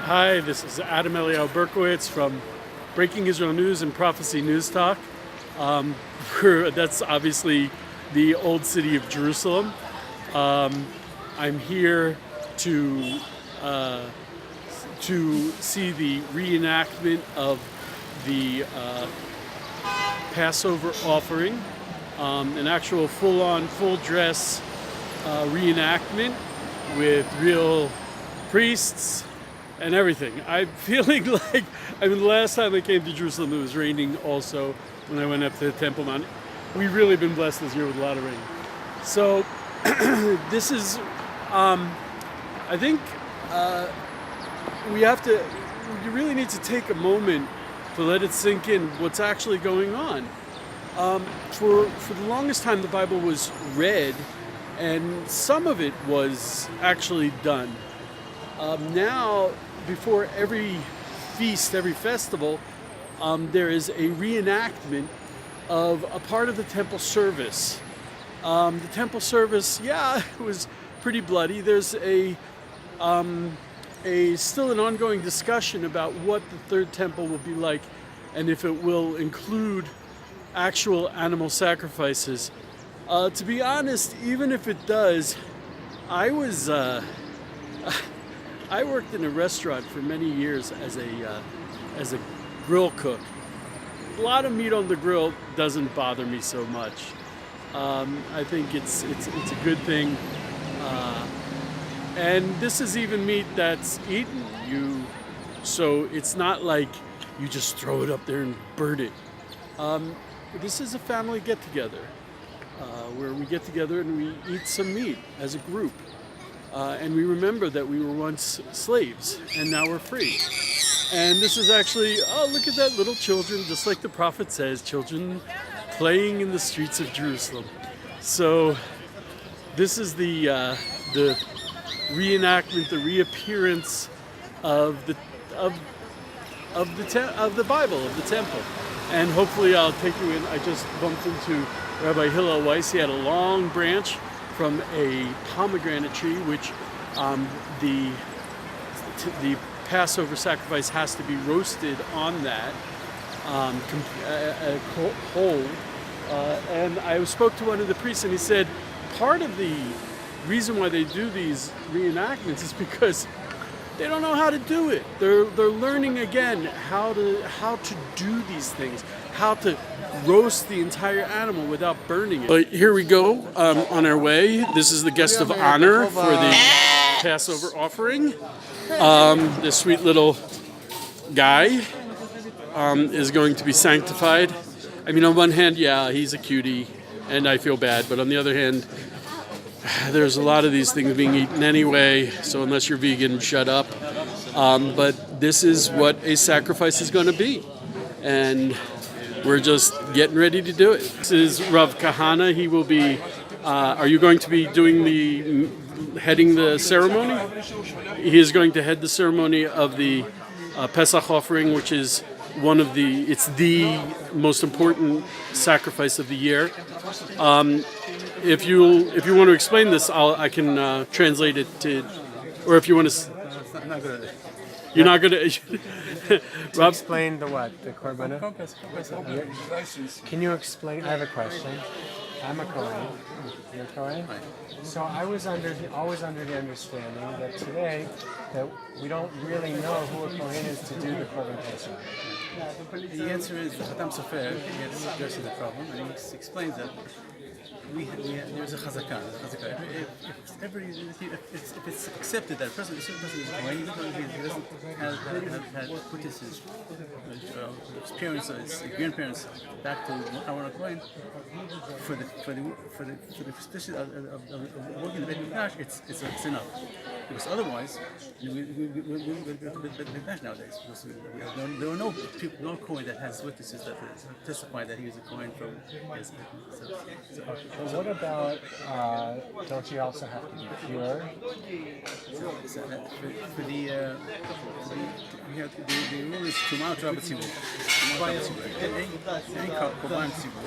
Hi, this is Adam Eliyahu Berkowitz from Breaking Israel News and Prophecy News Talk. That's obviously the old city of Jerusalem. I'm here to see the reenactment of the Passover offering, an actual full-on, full-dress reenactment with real priests and everything. I'm feeling like, the last time I came to Jerusalem, it was raining also when I went up to the Temple Mount. We've really been blessed this year with a lot of rain. So this is, I think you really need to take a moment to let it sink in what's actually going on. For the longest time, the Bible was read, and some of it was actually done. Now, before every feast, every festival, there is a reenactment of a part of the temple service. The temple service, it was pretty bloody. There's still an ongoing discussion about what the third temple will be like, and if it will include actual animal sacrifices. To be honest, even if it does, I worked in a restaurant for many years as a grill cook. A lot of meat on the grill doesn't bother me so much. I think it's a good thing. And this is even meat that's eaten. So it's not like you just throw it up there and burn it. This is a family get-together where we get together and we eat some meat as a group. And we remember that we were once slaves and now we're free. And this is actually, look at that, little children, just like the prophet says, children playing in the streets of Jerusalem. So this is the reenactment, the reappearance of the Bible, of the temple. And hopefully I'll take you in. I just bumped into Rabbi Hillel Weiss. He had a long branch from a pomegranate tree, which the Passover sacrifice has to be roasted on that whole. And I spoke to one of the priests, and he said part of the reason why they do these reenactments is because they don't know how to do it. They're learning again how to do these things, how to roast the entire animal without burning it. But here we go on our way. This is the guest of honor for the Passover offering. This sweet little guy is going to be sanctified. I mean, on one hand, he's a cutie, and I feel bad. But on the other hand, there's a lot of these things being eaten anyway, so unless you're vegan, shut up. But this is what a sacrifice is going to be. And we're just getting ready to do it. This is Rav Kahana. He will be, are you going to be heading the ceremony? He is going to head the ceremony of the Pesach offering, which is it's the most important sacrifice of the year. If you want to explain this, I can translate it to, or if you want to. No, not good. You're not going to. Rob, explain the what? The korbanot? Can you explain? I have a question. I'm a Kohen. You're a Kohen? Right. So I was always under the understanding that today that we don't really know who a Kohen is to do the Korban Pesach. The answer is the Hatam Sofer addresses the problem, and he explains that there's a chazakah. If it's accepted that a person is Kohen, even though he doesn't have put his parents or his grandparents back to Aaron Kohen, for the suspicion of working the Beit Mikdash, it's enough. Because otherwise, we Mikdash nowadays. There are no Kohen that has witnesses that testify that he was a Kohen from his. But what about, don't you also have to be pure? The rule is Tumah Trabat Tzibur. Any Korban Tzibur,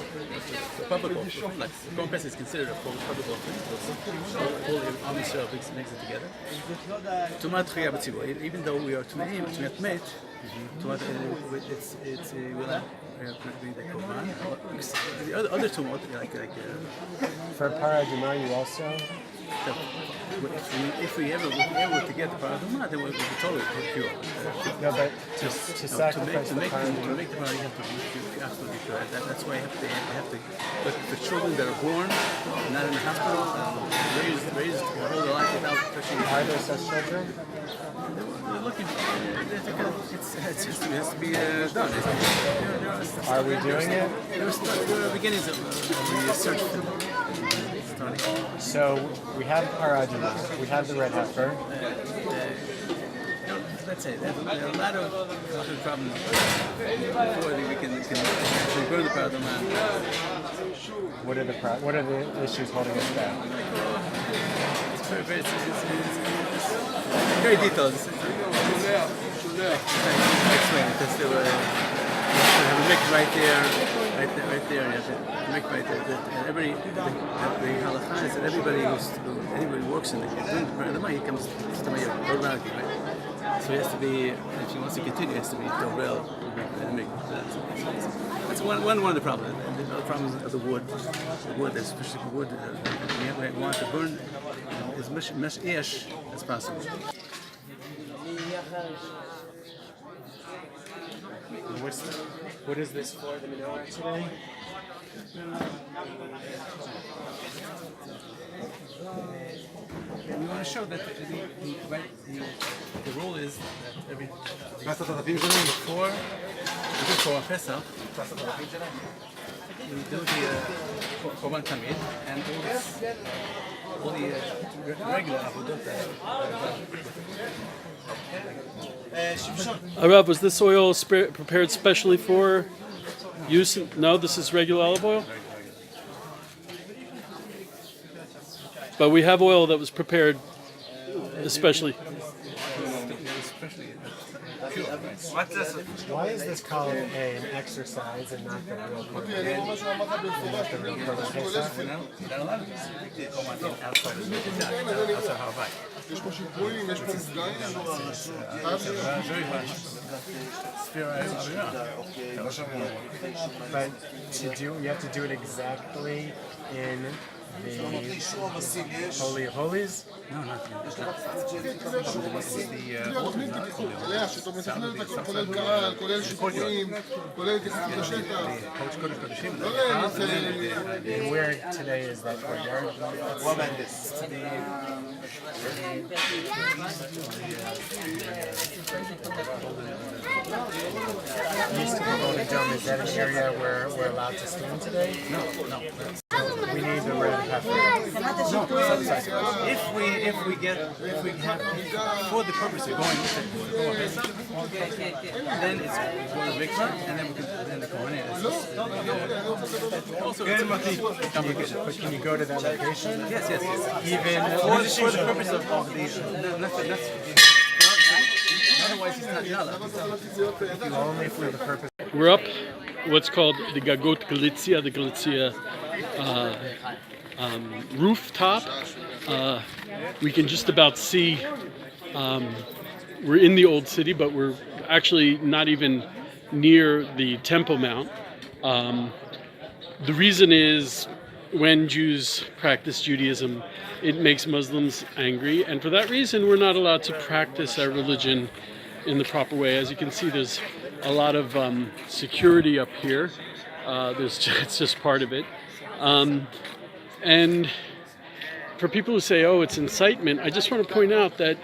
the public offering, like Korban Pesach is considered a public offering, because all Am Yisrael makes it together. Tumat Chaya B'Tzibur. Even though we are Tumeim, Tumat Met, Tumat, it's will be the Korban. The other Tumot, like For Paraduma, you also. if we ever were to get the Paraduma, then we'll be totally pure. No, but to sacrifice To the make Paraduma. the Paraduma, you have to be absolutely pure. That's why they have to. But the children that are born, not in the hospital, raised their whole life without touching. Are there such children? They're looking. It has to be done. Are we doing it? There are beginnings of the search for Tony. So we have Paraduma, we have the red heifer. Let's say there are a lot of problems before we can actually burn the Paraduma. What are the issues holding us back? It's very detailed. I explain it. That's the way. You have a mic right there. You have to mic right there. The halakha is that anybody who works in the Paraduma, he comes to my automatically, right? So he has to be, if he wants to continue, he has to be Dobrel. That's one of the problems. And the other problems of the wood, especially the wood, we want to burn as much ash as possible. What is this for, the menorah today? We want to show that the rule is that before Pesach, we do the Korban Tamid and all the regular Avodot. Rav, was this oil prepared specially for use? No, this is regular olive oil? But we have oil that was prepared especially. Why is this called an exercise and not the real Korban? Not the real Korban Pesach? There are a lot of Korban outside of the outside Hawaii. Very much sphere But you have to do it exactly in the Holy of Holies? No, not yet. This is the altar, not Holy And where today is that courtyard? East of the Golden Dome, is that an area where we're allowed to stand today? No. We need the red heifer. If we have for the purpose of going Pesach, then it's for the mikvah, and then we can the kohanim. Also, it's But can you go to that location? yes. Even For the purpose of the otherwise he's not allowed. only for the purpose. We're up what's called the Gagot Galicia, the Galicia rooftop. We can just about see, we're in the old city, but we're actually not even near the Temple Mount. The reason is when Jews practice Judaism, it makes Muslims angry, and for that reason we're not allowed to practice our religion in the proper way. As you can see, there's a lot of security up here. It's just part of it. And for people who say, oh, it's incitement, I just want to point out that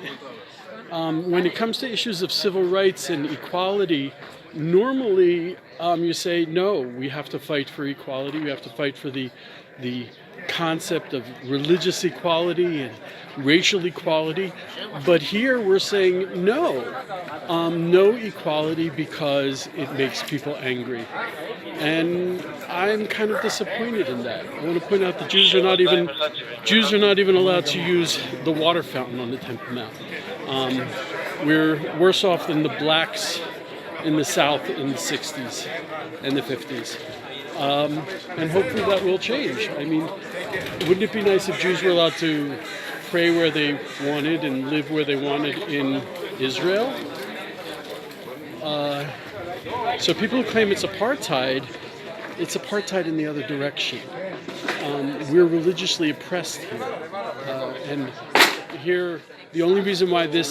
when it comes to issues of civil rights and equality, normally you say, no, we have to fight for equality, we have to fight for the concept of religious equality and racial equality. But here we're saying no equality because it makes people angry. And I'm kind of disappointed in that. I want to point out that Jews are not even allowed to use the water fountain on the Temple Mount. We're worse off than the blacks in the South in the 60s and the 50s. And hopefully that will change. I mean, wouldn't it be nice if Jews were allowed to pray where they wanted and live where they wanted in Israel. So people who claim it's apartheid in the other direction. We're religiously oppressed here. And here, the only reason why we're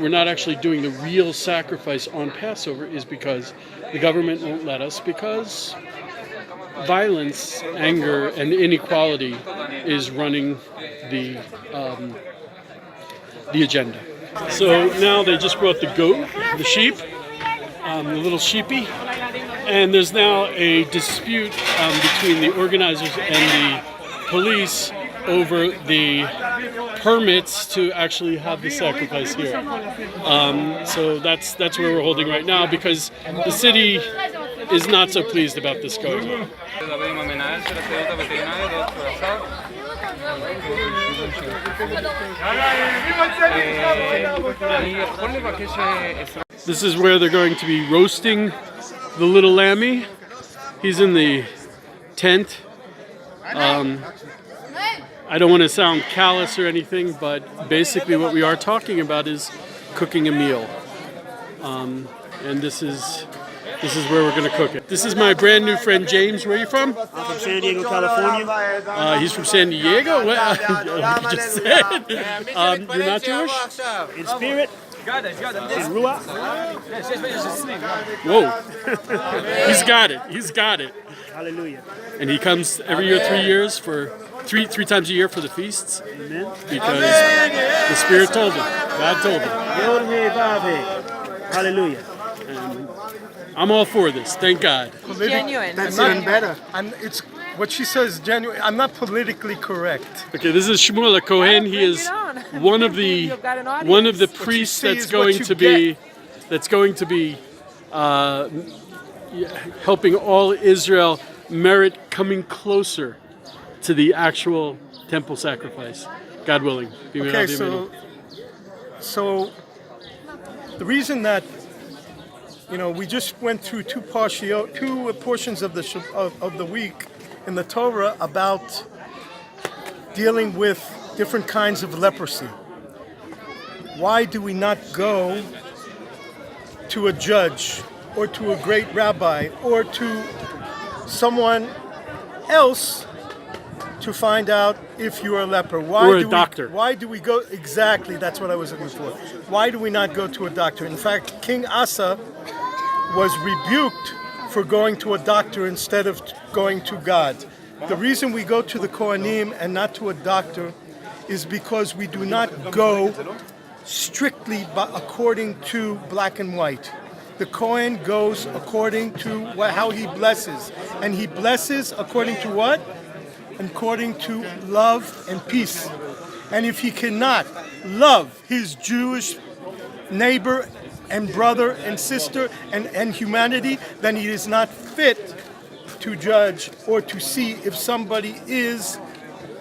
not actually doing the real sacrifice on Passover is because the government won't let us, because violence, anger, and inequality is running the agenda. So now they just brought the goat, the sheep, the little sheepy, and there's now a dispute between the organizers and the police over the permits to actually have the sacrifice here. So that's where we're holding right now, because the city is not so pleased about this going on. This is where they're going to be roasting the little lammy. He's in the tent. I don't want to sound callous or anything, but basically what we are talking about is cooking a meal. And this is where we're going to cook it. This is my brand new friend James. Where are you from? I'm from San Diego, California. He's from San Diego? What? You just said. You're not Jewish? In spirit, in Ruach. Whoa. He's got it. Hallelujah. And he comes every year, 3 years, for three times a year for the feasts. Amen. Because the Spirit told him. God told him. Yod He Vav He. Hallelujah. And I'm all for this. Thank God. Genuine. That's even better. It's what she says. Genuine. I'm not politically correct. Okay, this is Shmuel Cohen. He is one of the priests that's going to be helping all Israel merit coming closer to the actual temple sacrifice. God willing. Okay, so the reason that we just went through two portions of the week in the Torah about dealing with different kinds of leprosy. Why do we not go to a judge or to a great rabbi or to someone else to find out if you're a leper? Or a doctor. Why do we go? Exactly, that's what I was looking for. Why do we not go to a doctor? In fact, King Asa was rebuked for going to a doctor instead of going to God. The reason we go to the Kohanim and not to a doctor is because we do not go strictly according to black and white. The Kohen goes according to how he blesses. And he blesses according to what? According to love and peace. And if he cannot love his Jewish neighbor and brother and sister and humanity, then he is not fit to judge or to see if somebody is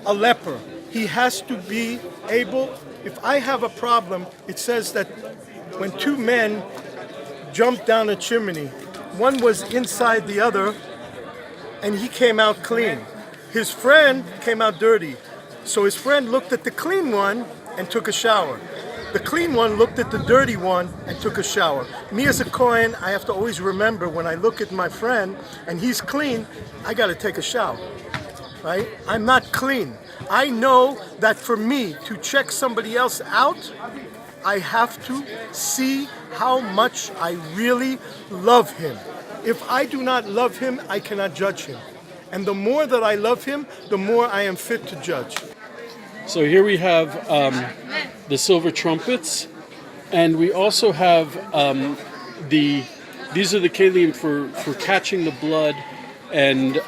a leper. He has to be able, if I have a problem, it says that when two men jumped down a chimney, one was inside the other and he came out clean. His friend came out dirty. So his friend looked at the clean one and took a shower. The clean one looked at the dirty one and took a shower. Me as a Kohen, I have to always remember when I look at my friend and he's clean, I got to take a shower, right? I'm not clean. I know that for me to check somebody else out, I have to see how much I really love him. If I do not love him, I cannot judge him. And the more that I love him, the more I am fit to judge. So here we have the silver trumpets, and we also have these are the kelim for catching the blood and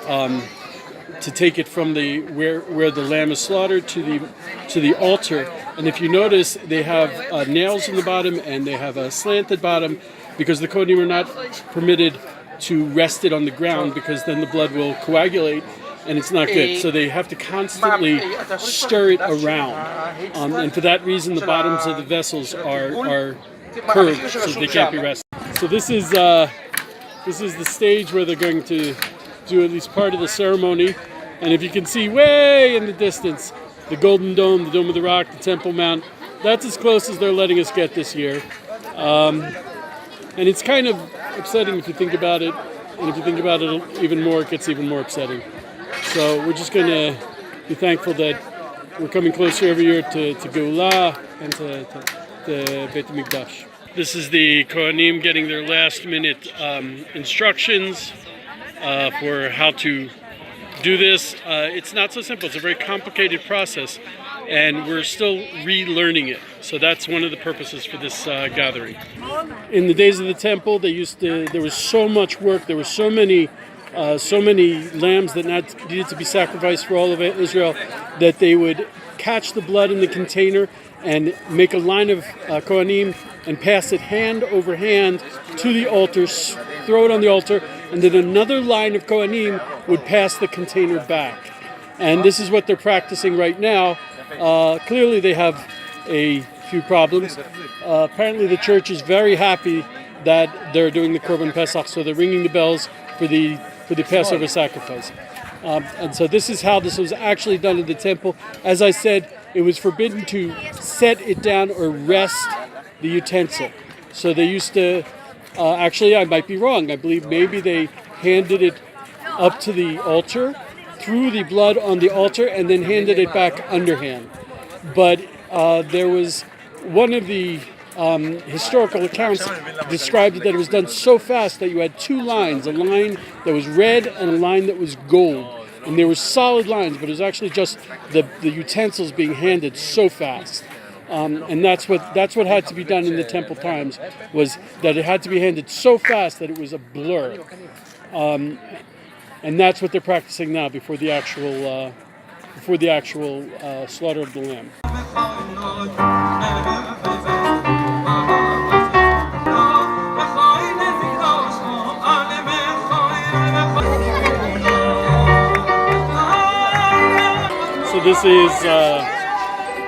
to take it from where the lamb is slaughtered to the altar. And if you notice, they have nails in the bottom and they have a slanted bottom, because the Kohanim are not permitted to rest it on the ground, because then the blood will coagulate and it's not good. So they have to constantly stir it around. And for that reason, the bottoms of the vessels are curved, so they can't be rested. So this is the stage where they're going to do at least part of the ceremony. And if you can see way in the distance, the Golden Dome, the Dome of the Rock, the Temple Mount. That's as close as they're letting us get this year. And it's kind of upsetting if you think about it. And if you think about it even more, it gets even more upsetting. So we're just going to be thankful that we're coming closer every year to Geulah and to Beit HaMikdash. This is the Kohanim getting their last-minute instructions for how to do this. It's not so simple. It's a very complicated process, and we're still relearning it. So that's one of the purposes for this gathering. In the days of the temple, there was so much work. There were so many lambs that needed to be sacrificed for all of Israel that they would catch the blood in the container and make a line of Kohanim and pass it hand over hand to the altar, throw it on the altar, and then another line of Kohanim would pass the container back. And this is what they're practicing right now. Clearly they have a few problems. Apparently the church is very happy that they're doing the Korban Pesach, so they're ringing the bells for the Passover sacrifice. And so this is how this was actually done in the temple. As I said, it was forbidden to set it down or rest the utensil. So they used to, actually I might be wrong, I believe maybe they handed it up to the altar, threw the blood on the altar, and then handed it back underhand. But there was one of the historical accounts described that it was done so fast that you had two lines, a line that was red and a line that was gold. And they were solid lines, but it was actually just the utensils being handed so fast. And that's what had to be done in the temple times, was that it had to be handed so fast that it was a blur. And that's what they're practicing now before the actual slaughter of the lamb. So this is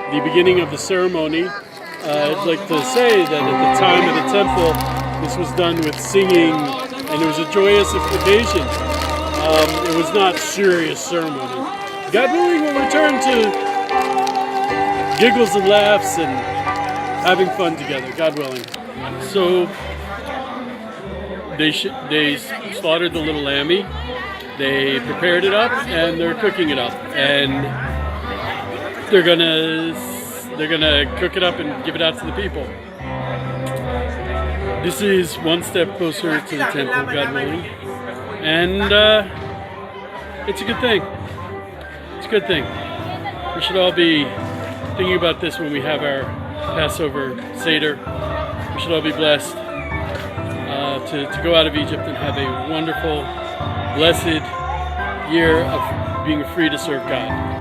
the beginning of the ceremony. I'd like to say that at the time of the temple, this was done with singing, and it was a joyous occasion. It was not serious ceremony. God willing, we'll return to giggles and laughs and having fun together, God willing. So they slaughtered the little lammy, they prepared it up, and they're cooking it up. And they're gonna cook it up and give it out to the people. This is one step closer to the temple, God willing, and it's a good thing. It's a good thing. We should all be thinking about this when we have our Passover Seder. We should all be blessed to go out of Egypt and have a wonderful, blessed year of being free to serve God.